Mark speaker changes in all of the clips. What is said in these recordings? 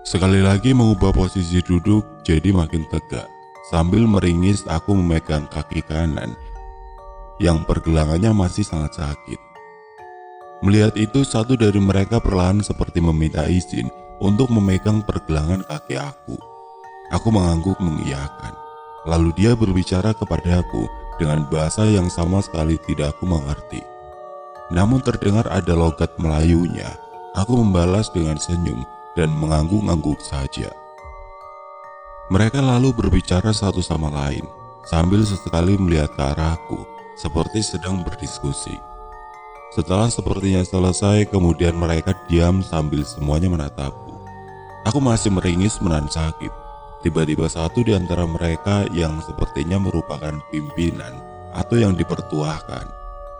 Speaker 1: Sekali lagi mengubah posisi duduk jadi makin tegak. Sambil meringis aku memegang kaki kanan yang pergelangannya masih sangat sakit. Melihat itu, satu dari mereka perlahan seperti meminta izin untuk memegang pergelangan kaki aku. Aku mengangguk mengiyakan. Lalu dia berbicara kepadaku dengan bahasa yang sama sekali tidak aku mengerti. Namun terdengar ada logat Melayunya. Aku membalas dengan senyum dan mengangguk-angguk saja. Mereka lalu berbicara satu sama lain sambil sesekali melihat ke arahku seperti sedang berdiskusi. Setelah sepertinya selesai, kemudian mereka diam sambil semuanya menatapku. Aku masih meringis menahan sakit. Tiba-tiba satu di antara mereka yang sepertinya merupakan pimpinan atau yang dipertuahkan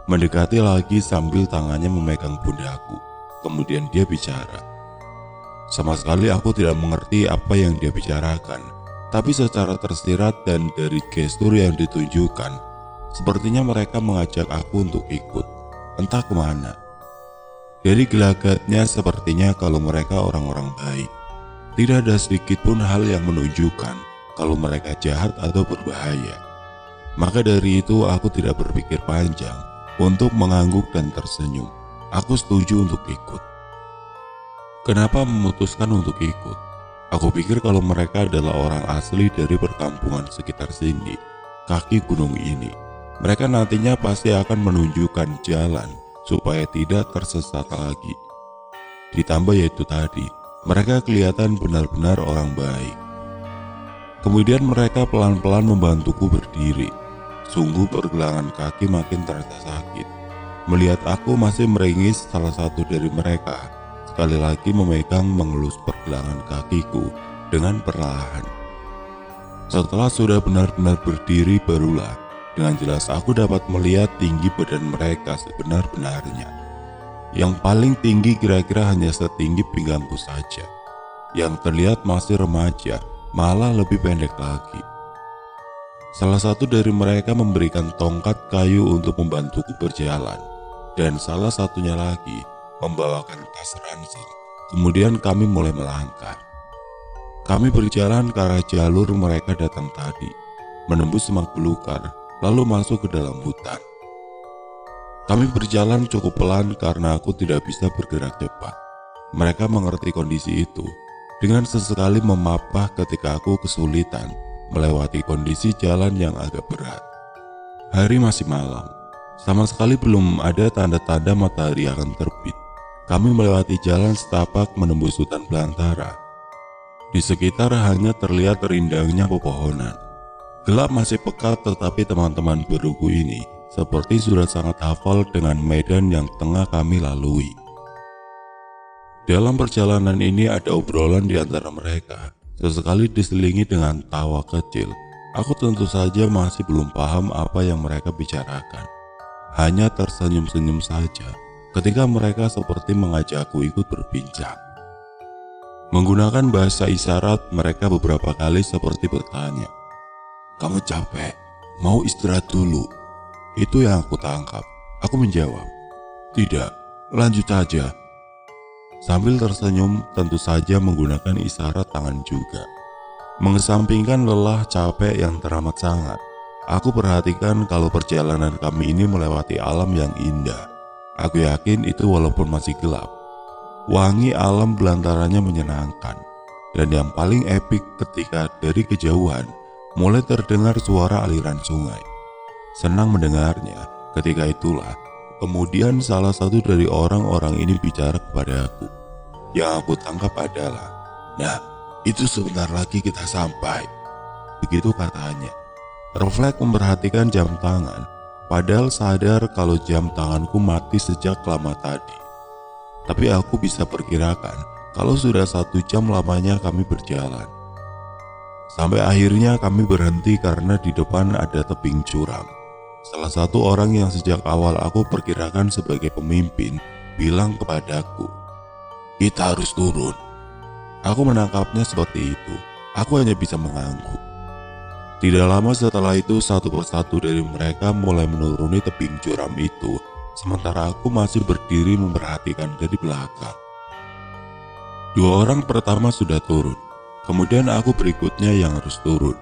Speaker 1: mendekati lagi sambil tangannya memegang pundakku. Kemudian dia bicara. Sama sekali aku tidak mengerti apa yang dia bicarakan, tapi secara tersirat dan dari gestur yang ditunjukkan, sepertinya mereka mengajak aku untuk ikut, entah kemana. Dari gelagatnya sepertinya kalau mereka orang-orang baik. Tidak ada sedikit pun hal yang menunjukkan kalau mereka jahat atau berbahaya. Maka dari itu aku tidak berpikir panjang untuk mengangguk dan tersenyum. Aku setuju untuk ikut. Kenapa memutuskan untuk ikut? Aku pikir kalau mereka adalah orang asli dari perkampungan sekitar sini, kaki gunung ini, mereka nantinya pasti akan menunjukkan jalan supaya tidak tersesat lagi. Ditambah yaitu tadi, mereka kelihatan benar-benar orang baik. Kemudian mereka pelan-pelan membantuku berdiri. Sungguh pergelangan kaki makin terasa sakit. Melihat aku masih meringis, salah satu dari mereka sekali lagi memegang mengelus pergelangan kakiku dengan perlahan. Setelah sudah benar-benar berdiri, barulah dengan jelas aku dapat melihat tinggi badan mereka sebenar-benarnya. Yang paling tinggi kira-kira hanya setinggi pinggangku saja. Yang terlihat masih remaja, malah lebih pendek lagi. Salah satu dari mereka memberikan tongkat kayu untuk membantuku berjalan, dan salah satunya lagi membawakan tas ransel. Kemudian kami mulai melangkah. Kami berjalan ke arah jalur mereka datang tadi, menembus semak belukar, lalu masuk ke dalam hutan. Kami berjalan cukup pelan karena aku tidak bisa bergerak cepat. Mereka mengerti kondisi itu. Dengan sesekali memapah ketika aku kesulitan melewati kondisi jalan yang agak berat. Hari masih malam. Sama sekali belum ada tanda-tanda matahari akan terbit. Kami melewati jalan setapak menembus hutan belantara. Di sekitar hanya terlihat rindangnya pepohonan. Gelap masih pekat, tetapi teman-teman beruku ini seperti sudah sangat hafal dengan medan yang tengah kami lalui. Dalam perjalanan ini ada obrolan di antara mereka, sesekali diselingi dengan tawa kecil. Aku tentu saja masih belum paham apa yang mereka bicarakan. Hanya tersenyum-senyum saja ketika mereka seperti mengajakku ikut berbincang. Menggunakan bahasa isyarat, mereka beberapa kali seperti bertanya, "Kamu capek? Mau istirahat dulu?" Itu yang aku tangkap. Aku menjawab, "Tidak, lanjut saja." Sambil tersenyum, tentu saja menggunakan isyarat tangan juga. Mengesampingkan lelah capek yang teramat sangat, aku perhatikan kalau perjalanan kami ini melewati alam yang indah. Aku yakin itu walaupun masih gelap. Wangi alam belantaranya menyenangkan. Dan yang paling epik ketika dari kejauhan mulai terdengar suara aliran sungai. Senang mendengarnya. Ketika itulah kemudian salah satu dari orang-orang ini bicara kepada aku. Yang aku tangkap adalah, "Nah, itu sebentar lagi kita sampai." Begitu katanya. Refleks memperhatikan jam tangan, padahal sadar kalau jam tanganku mati sejak lama tadi. Tapi aku bisa perkirakan kalau sudah 1 jam lamanya kami berjalan. Sampai akhirnya kami berhenti karena di depan ada tebing curam. Salah satu orang yang sejak awal aku perkirakan sebagai pemimpin bilang kepadaku, "Kita harus turun." Aku menangkapnya seperti itu. Aku hanya bisa mengangguk. Tidak lama setelah itu, satu persatu dari mereka mulai menuruni tebing curam itu, sementara aku masih berdiri memperhatikan dari belakang. Dua orang pertama sudah turun, kemudian aku berikutnya yang harus turun.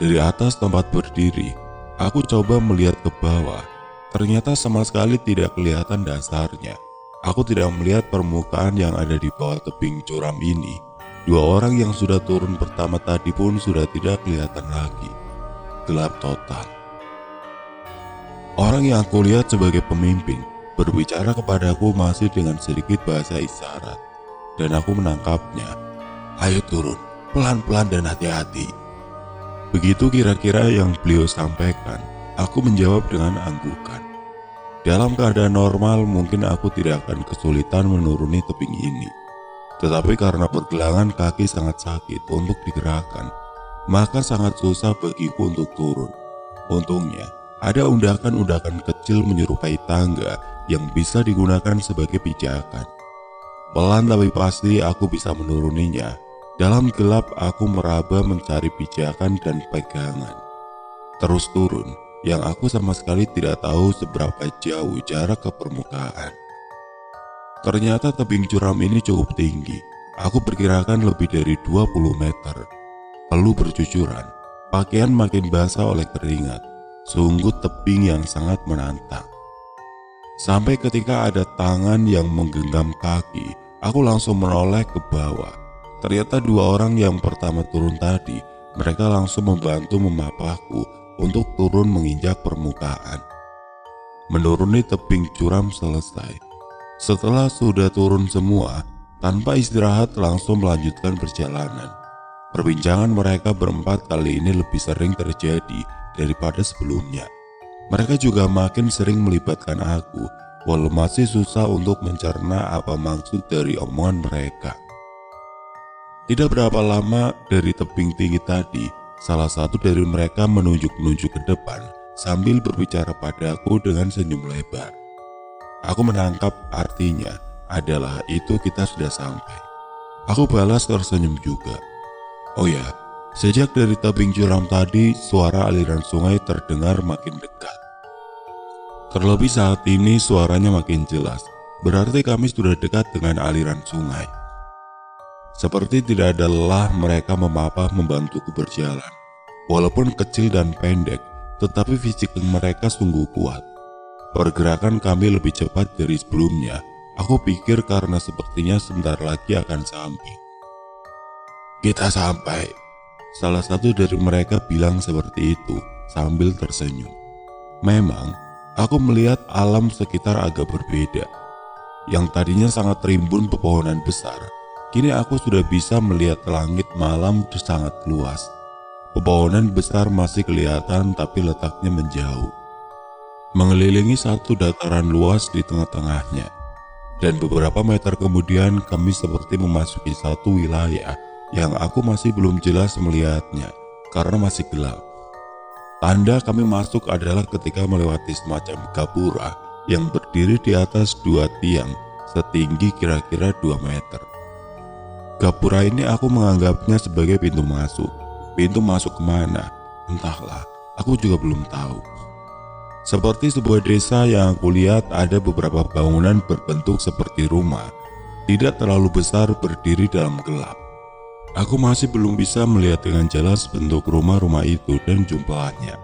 Speaker 1: Dari atas tempat berdiri, aku coba melihat ke bawah. Ternyata sama sekali tidak kelihatan dasarnya. Aku tidak melihat permukaan yang ada di bawah tebing curam ini. Dua orang yang sudah turun pertama tadi pun sudah tidak kelihatan lagi. Gelap total. Orang yang aku lihat sebagai pemimpin berbicara kepadaku masih dengan sedikit bahasa isyarat, dan aku menangkapnya. Ayo turun, pelan-pelan dan hati-hati. Begitu kira-kira yang beliau sampaikan. Aku menjawab dengan anggukan. Dalam keadaan normal mungkin aku tidak akan kesulitan menuruni tebing ini. Tetapi karena pergelangan kaki sangat sakit untuk digerakkan, maka sangat susah bagiku untuk turun. Untungnya, ada undakan-undakan kecil menyerupai tangga yang bisa digunakan sebagai pijakan. Pelan tapi pasti aku bisa menuruninya. Dalam gelap aku meraba mencari pijakan dan pegangan. Terus turun, yang aku sama sekali tidak tahu seberapa jauh jarak ke permukaan. Ternyata tebing curam ini cukup tinggi. Aku perkirakan lebih dari 20 meter. Lalu bercucuran, pakaian makin basah oleh keringat. Sungguh tebing yang sangat menantang. Sampai ketika ada tangan yang menggenggam kaki, aku langsung menoleh ke bawah. Ternyata dua orang yang pertama turun tadi, mereka langsung membantu memapahku untuk turun menginjak permukaan. Menuruni tebing curam selesai. Setelah sudah turun semua, tanpa istirahat langsung melanjutkan perjalanan. Perbincangan mereka berempat kali ini lebih sering terjadi daripada sebelumnya. Mereka juga makin sering melibatkan aku, walau masih susah untuk mencerna apa maksud dari omongan mereka. Tidak berapa lama dari tebing tinggi tadi, salah satu dari mereka menunjuk-nunjuk ke depan sambil berbicara padaku dengan senyum lebar. Aku menangkap artinya adalah itu kita sudah sampai. Aku balas tersenyum juga. Oh ya, sejak dari tebing curam tadi, suara aliran sungai terdengar makin dekat. Terlebih saat ini suaranya makin jelas, berarti kami sudah dekat dengan aliran sungai. Seperti tidak ada lelah mereka memapah membantuku berjalan. Walaupun kecil dan pendek, tetapi fisik mereka sungguh kuat. Pergerakan kami lebih cepat dari sebelumnya. Aku pikir karena sepertinya sebentar lagi akan sampai. Kita sampai. Salah satu dari mereka bilang seperti itu sambil tersenyum. Memang, aku melihat alam sekitar agak berbeda. Yang tadinya sangat rimbun pepohonan besar, kini aku sudah bisa melihat langit malam sangat luas. Pepohonan besar masih kelihatan tapi letaknya menjauh, mengelilingi satu dataran luas di tengah-tengahnya. Dan beberapa meter kemudian kami seperti memasuki satu wilayah yang aku masih belum jelas melihatnya karena masih gelap. Tanda kami masuk adalah ketika melewati semacam gapura yang berdiri di atas dua tiang setinggi kira-kira 2 meter. Gapura ini aku menganggapnya sebagai pintu masuk. Pintu masuk kemana? Entahlah, aku juga belum tahu. Seperti sebuah desa yang aku lihat ada beberapa bangunan berbentuk seperti rumah. Tidak terlalu besar berdiri dalam gelap. Aku masih belum bisa melihat dengan jelas bentuk rumah-rumah itu dan jumlahnya.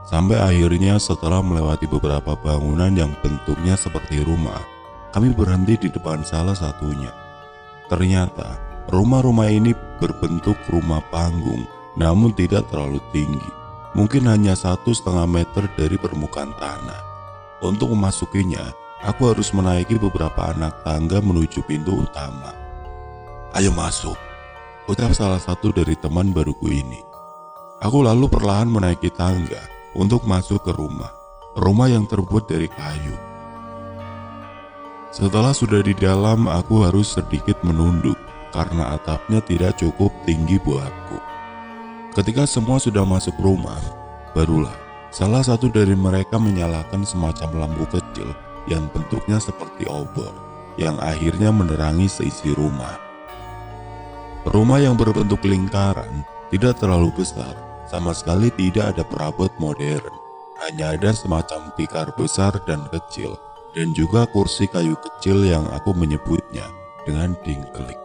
Speaker 1: Sampai akhirnya setelah melewati beberapa bangunan yang bentuknya seperti rumah, kami berhenti di depan salah satunya. Ternyata rumah-rumah ini berbentuk rumah panggung, namun tidak terlalu tinggi. Mungkin hanya 1,5 meter dari permukaan tanah. Untuk memasukinya, aku harus menaiki beberapa anak tangga menuju pintu utama. Ayo masuk, ucap salah satu dari teman baruku ini. Aku lalu perlahan menaiki tangga untuk masuk ke rumah yang terbuat dari kayu. Setelah sudah di dalam, aku harus sedikit menunduk karena atapnya tidak cukup tinggi buatku. Ketika semua sudah masuk rumah, barulah salah satu dari mereka menyalakan semacam lampu kecil yang bentuknya seperti obor, yang akhirnya menerangi seisi rumah. Rumah yang berbentuk lingkaran, tidak terlalu besar, sama sekali tidak ada perabot modern. Hanya ada semacam tikar besar dan kecil, dan juga kursi kayu kecil yang aku menyebutnya dengan dingklik.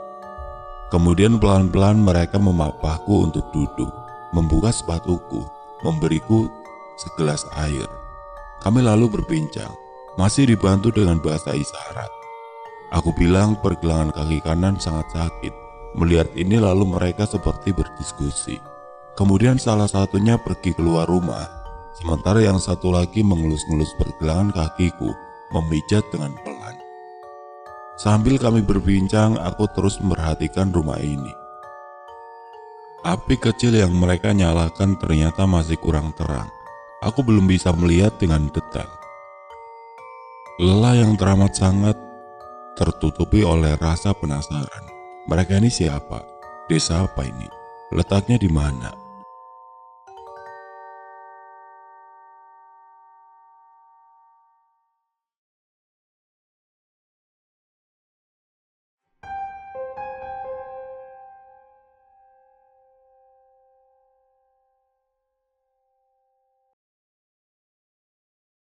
Speaker 1: Kemudian pelan-pelan mereka memapahku untuk duduk, membuka sepatuku, memberiku segelas air. Kami lalu berbincang, masih dibantu dengan bahasa isyarat. Aku bilang pergelangan kaki kanan sangat sakit. Melihat ini lalu mereka seperti berdiskusi. Kemudian salah satunya pergi keluar rumah, sementara yang satu lagi mengelus-ngelus pergelangan kakiku, memijat dengan pelan. Sambil kami berbincang, aku terus memperhatikan rumah ini. Api kecil yang mereka nyalakan ternyata masih kurang terang. Aku belum bisa melihat dengan detail. Lelah yang teramat sangat tertutupi oleh rasa penasaran. Mereka ini siapa? Desa apa ini? Letaknya di mana?